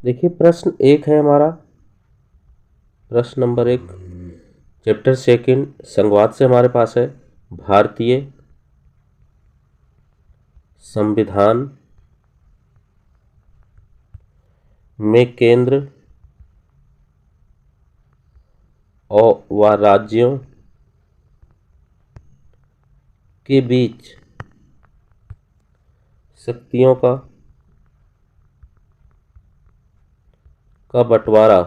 देखिए प्रश्न एक है हमारा, प्रश्न नंबर 1 चैप्टर सेकंड संवाद से हमारे पास है भारतीय संविधान में केंद्र और व राज्यों के बीच शक्तियों का बंटवारा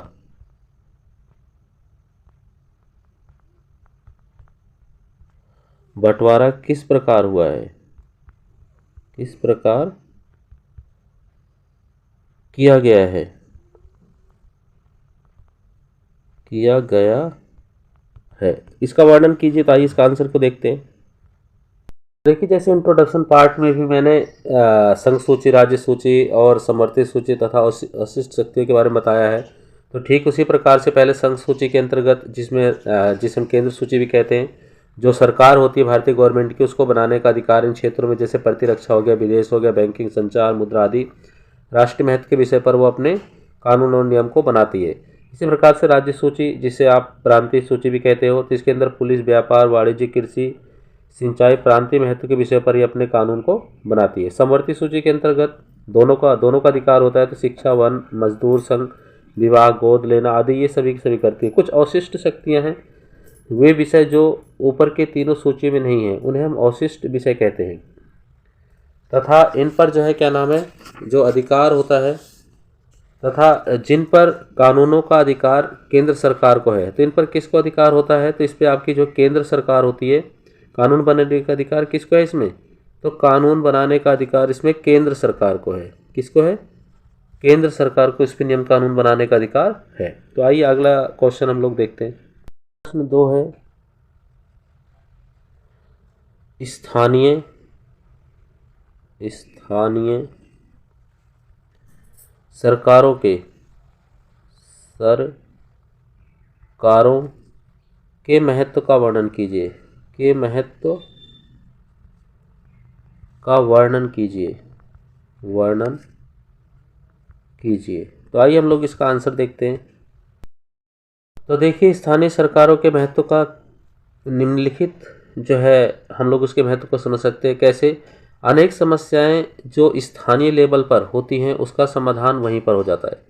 किस प्रकार हुआ है, किस प्रकार किया गया है, इसका वर्णन कीजिए। तो आइए इसका आंसर को देखते हैं। देखिए जैसे इंट्रोडक्शन पार्ट में भी मैंने संघ सूची, राज्य सूची और समवर्ती सूची तथा अशिष्ट शक्तियों के बारे में बताया है। तो ठीक उसी प्रकार से पहले संघ सूची के अंतर्गत, जिसे हम केंद्र सूची भी कहते हैं, जो सरकार होती है भारतीय गवर्नमेंट की, उसको बनाने का अधिकार इन क्षेत्रों में जैसे प्रतिरक्षा हो गया, विदेश हो गया, बैंकिंग, संचार, मुद्रा आदि राष्ट्रीय महत्व के विषय पर वो अपने कानून और नियम को बनाती है। इसी प्रकार से राज्य सूची, जिसे आप प्रांतीय सूची भी कहते हो, तो इसके अंदर पुलिस, व्यापार, वाणिज्य, कृषि, सिंचाई, प्रांतीय महत्व के विषय पर ही अपने कानून को बनाती है। समवर्ती सूची के अंतर्गत दोनों का अधिकार होता है। तो शिक्षा, वन, मजदूर संघ, विवाह, गोद लेना आदि ये सभी की सभी करती है। कुछ अवशिष्ट शक्तियां हैं, वे विषय जो ऊपर के तीनों सूची में नहीं है, उन्हें हम अवशिष्ट विषय कहते हैं। तथा इन पर जो है क्या नाम है, जो अधिकार होता है तथा जिन पर कानूनों का अधिकार केंद्र सरकार को है, तो इन पर किसको अधिकार होता है, तो इस पर आपकी जो केंद्र सरकार होती है, कानून बनाने का अधिकार किसको है इसमें, तो कानून बनाने का अधिकार इसमें केंद्र सरकार को है। किसको है, केंद्र सरकार को इस पर नियम कानून बनाने का अधिकार है। तो आइए अगला क्वेश्चन हम लोग देखते हैं। प्रश्न 2 है स्थानीय सरकारों के महत्व का वर्णन कीजिए, वर्णन कीजिए। तो आइए हम लोग इसका आंसर देखते हैं। तो देखिए स्थानीय सरकारों के महत्व का निम्नलिखित जो है, हम लोग उसके महत्व को समझ सकते हैं। कैसे, अनेक समस्याएं जो स्थानीय लेवल पर होती हैं उसका समाधान वहीं पर हो जाता है।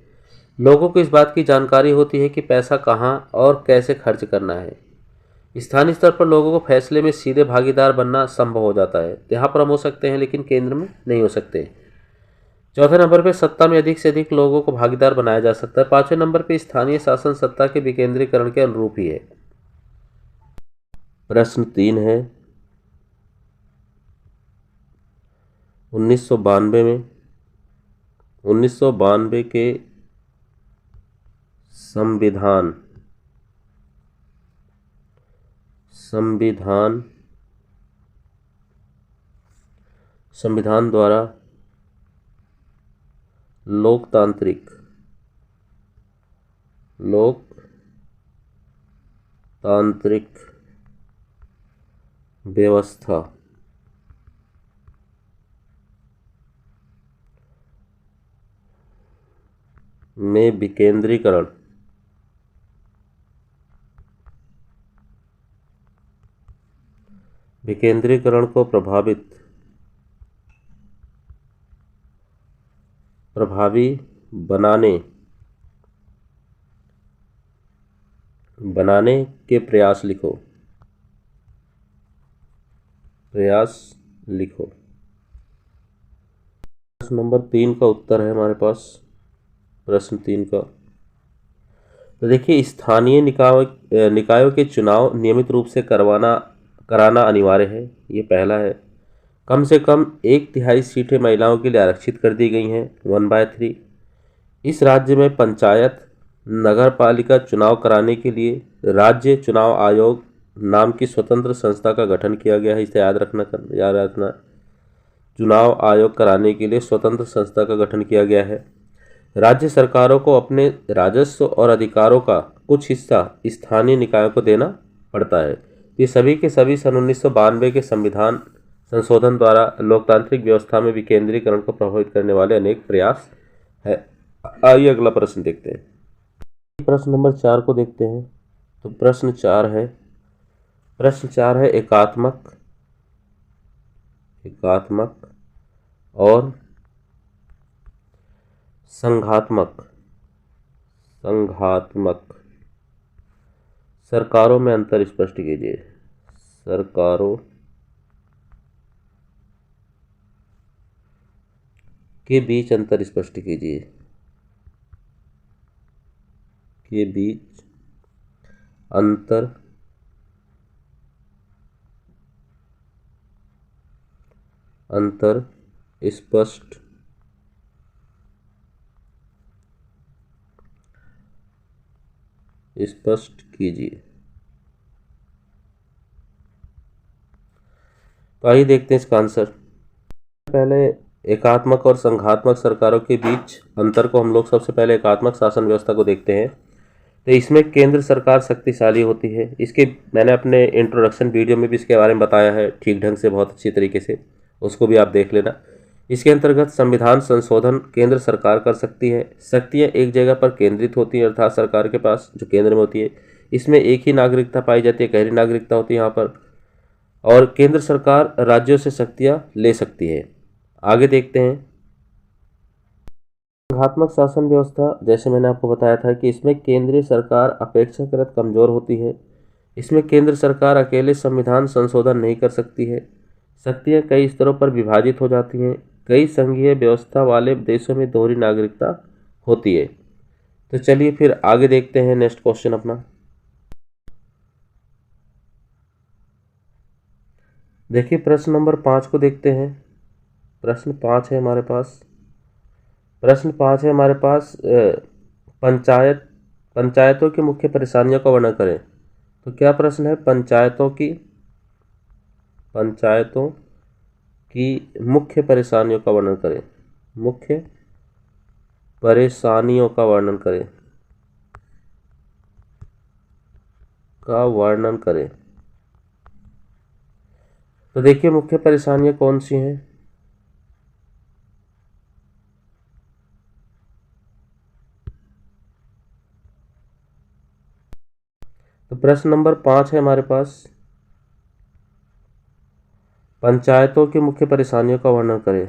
लोगों को इस बात की जानकारी होती है कि पैसा कहाँ और कैसे खर्च करना है। स्थानीय स्तर पर लोगों को फैसले में सीधे भागीदार बनना संभव हो जाता है। यहाँ पर हम हो सकते हैं लेकिन केंद्र में नहीं हो सकते। चौथे नंबर पे सत्ता में अधिक से अधिक लोगों को भागीदार बनाया जा सकता है। पांचवें नंबर पे स्थानीय शासन सत्ता के विकेंद्रीकरण के अनुरूप ही है। प्रश्न 3 है 1992 के संविधान द्वारा लोकतांत्रिक व्यवस्था में विकेंद्रीकरण को प्रभावी बनाने के प्रयास लिखो। प्रश्न नंबर 3 का उत्तर है हमारे पास, प्रश्न 3 का। तो देखिए स्थानीय निकायों के चुनाव नियमित रूप से कराना अनिवार्य है, ये पहला है। कम से कम 1/3 सीटें महिलाओं के लिए आरक्षित कर दी गई हैं, 1/3। इस राज्य में पंचायत नगर पालिका चुनाव कराने के लिए राज्य चुनाव आयोग नाम की स्वतंत्र संस्था का गठन किया गया है। इसे याद रखना। चुनाव आयोग कराने के लिए स्वतंत्र संस्था का गठन किया गया है। राज्य सरकारों को अपने राजस्व और अधिकारों का कुछ हिस्सा स्थानीय निकायों को देना पड़ता है। ये सभी के सभी सन 1992 के संविधान संशोधन द्वारा लोकतांत्रिक व्यवस्था में विकेंद्रीकरण को प्रभावित करने वाले अनेक प्रयास है। आइए अगला प्रश्न देखते हैं। प्रश्न नंबर 4 को देखते हैं। तो प्रश्न 4 है एकात्मक और संघात्मक सरकारों में अंतर स्पष्ट कीजिए। सरकारों के बीच अंतर स्पष्ट कीजिए। के बीच अंतर स्पष्ट कीजिए। तो आइए देखते हैं इसका आंसर। पहले एकात्मक और संघात्मक सरकारों के बीच अंतर को हम लोग सबसे पहले एकात्मक शासन व्यवस्था को देखते हैं। तो इसमें केंद्र सरकार शक्तिशाली होती है। इसके मैंने अपने इंट्रोडक्शन वीडियो में भी इसके बारे में बताया है ठीक ढंग से, बहुत अच्छी तरीके से, उसको भी आप देख लेना। इसके अंतर्गत संविधान संशोधन केंद्र सरकार कर सकती है। शक्तियाँ एक जगह पर केंद्रित होती हैं, अर्थात सरकार के पास जो केंद्र में होती है। इसमें एक ही नागरिकता पाई जाती है, गहरी नागरिकता होती है यहाँ पर। और केंद्र सरकार राज्यों से शक्तियाँ ले सकती है। आगे देखते हैं संघात्मक शासन व्यवस्था। जैसे मैंने आपको बताया था कि इसमें केंद्रीय सरकार अपेक्षाकृत कमजोर होती है। इसमें केंद्र सरकार अकेले संविधान संशोधन नहीं कर सकती है। शक्तियाँ कई स्तरों पर विभाजित हो जाती हैं। कई संघीय व्यवस्था वाले देशों में दोहरी नागरिकता होती है। तो चलिए फिर आगे देखते हैं नेक्स्ट क्वेश्चन अपना। देखिए प्रश्न नंबर 5 को देखते हैं। प्रश्न 5 है हमारे पास। पंचायतों की मुख्य परेशानियों का वर्णन करें। तो क्या प्रश्न है? पंचायतों की मुख्य परेशानियों का वर्णन करें। मुख्य परेशानियों का वर्णन करें। तो देखिए मुख्य परेशानियां कौन सी हैं। तो प्रश्न नंबर 5 है हमारे पास, पंचायतों की मुख्य परेशानियों का वर्णन करें।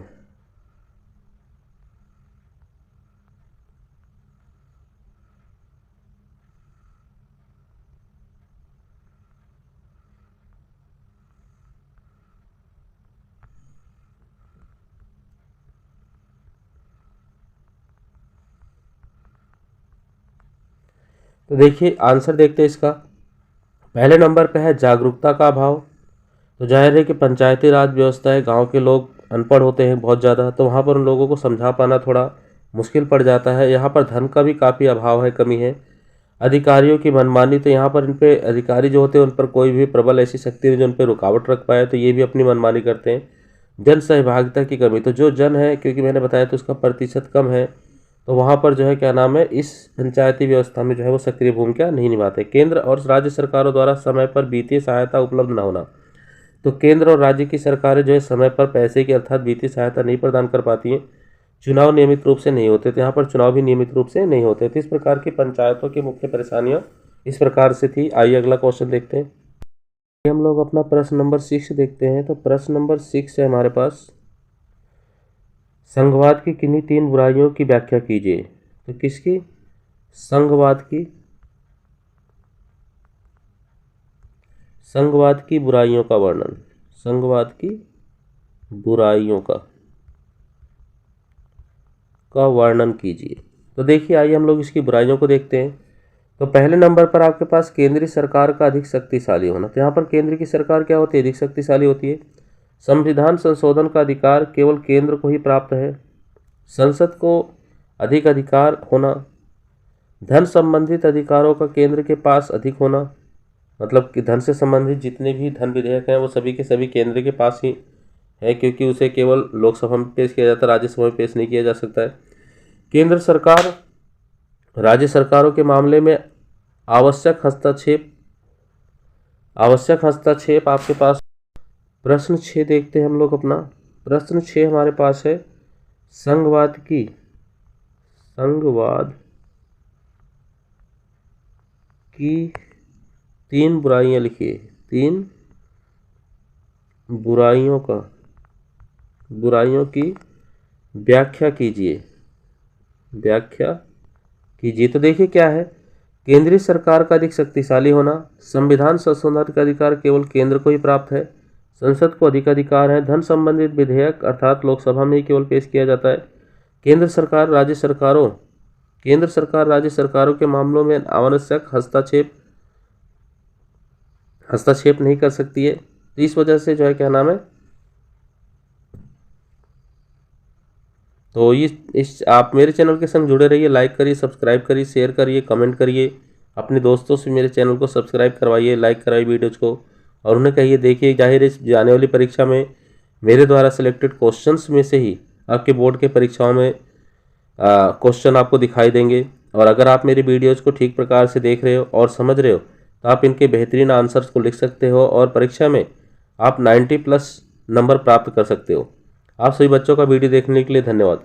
तो देखिए आंसर देखते हैं इसका। पहले नंबर पे है जागरूकता का अभाव। तो जाहिर है कि पंचायती राज व्यवस्था है, गांव के लोग अनपढ़ होते हैं बहुत ज़्यादा, तो वहाँ पर उन लोगों को समझा पाना थोड़ा मुश्किल पड़ जाता है। यहाँ पर धन का भी काफ़ी अभाव है, कमी है। अधिकारियों की मनमानी, तो यहाँ पर इन पे अधिकारी जो होते हैं उन पर कोई भी प्रबल ऐसी शक्ति नहीं जो उन पर रुकावट रख पाए, तो ये भी अपनी मनमानी करते हैं। जन सहभागिता की कमी, तो जो जन है, क्योंकि मैंने बताया तो उसका प्रतिशत कम है, तो वहाँ पर जो है क्या नाम है, इस पंचायती व्यवस्था में जो है वो सक्रिय भूमिका नहीं निभाते। केंद्र और राज्य सरकारों द्वारा समय पर वित्तीय सहायता उपलब्ध न होना। तो केंद्र और राज्य की सरकारें जो है समय पर पैसे की अर्थात वित्तीय सहायता नहीं प्रदान कर पाती हैं। चुनाव नियमित रूप से नहीं होते, तो यहाँ पर चुनाव भी नियमित रूप से नहीं होते। तो इस प्रकार की पंचायतों की मुख्य परेशानियाँ इस प्रकार से थी। आइए अगला क्वेश्चन देखते हैं। हम लोग अपना प्रश्न नंबर 6 देखते हैं। तो प्रश्न नंबर 6 है हमारे पास, संघवाद की किन्हीं 3 बुराइयों की व्याख्या कीजिए। तो किसकी? संघवाद की बुराइयों का वर्णन। संघवाद की बुराइयों का वर्णन कीजिए। तो देखिए आइए हम लोग इसकी बुराइयों को देखते हैं। तो पहले नंबर पर आपके पास केंद्रीय सरकार का अधिक शक्तिशाली होना। तो यहाँ पर केंद्र की सरकार क्या होती है? अधिक शक्तिशाली होती है। संविधान संशोधन का अधिकार केवल केंद्र को ही प्राप्त है। संसद को अधिक अधिकार होना। धन संबंधित अधिकारों का केंद्र के पास अधिक होना, मतलब कि धन से संबंधित जितने भी धन विधेयक हैं वो सभी के सभी केंद्र के पास ही है, क्योंकि उसे केवल लोकसभा में पेश किया जाता है, राज्यसभा में पेश नहीं किया जा सकता है। केंद्र सरकार राज्य सरकारों के मामले में आवश्यक हस्तक्षेप आपके पास। प्रश्न 6 देखते हैं हम लोग अपना। प्रश्न 6 हमारे पास है, संघवाद संघवाद की 3 बुराइयां लिखिए। 3 बुराइयों की व्याख्या कीजिए। तो देखिए क्या है, केंद्रीय सरकार का अधिक शक्तिशाली होना, संविधान संशोधन का अधिकार केवल केंद्र को ही प्राप्त है, संसद को अधिक अधिकार है, धन संबंधित विधेयक अर्थात लोकसभा में ही केवल पेश किया जाता है, केंद्र सरकार राज्य सरकारों के मामलों में अनावश्यक हस्तक्षेप नहीं कर सकती है। तो इस वजह से जो है क्या नाम है, तो इस आप मेरे चैनल के संग जुड़े रहिए, लाइक करिए, सब्सक्राइब करिए, शेयर करिए, कमेंट करिए, अपने दोस्तों से मेरे चैनल को सब्सक्राइब करवाइए, लाइक कराइए वीडियोज़ को, और उन्हें कहिए देखिए जाहिर है जाने वाली परीक्षा में मेरे द्वारा सिलेक्टेड क्वेश्चंस में से ही आपके बोर्ड के परीक्षाओं में क्वेश्चन आपको दिखाई देंगे। और अगर आप मेरी वीडियोज़ को ठीक प्रकार से देख रहे हो और समझ रहे हो तो आप इनके बेहतरीन आंसर्स को लिख सकते हो और परीक्षा में आप 90+ नंबर प्राप्त कर सकते हो। आप सभी बच्चों का वीडियो देखने के लिए धन्यवाद।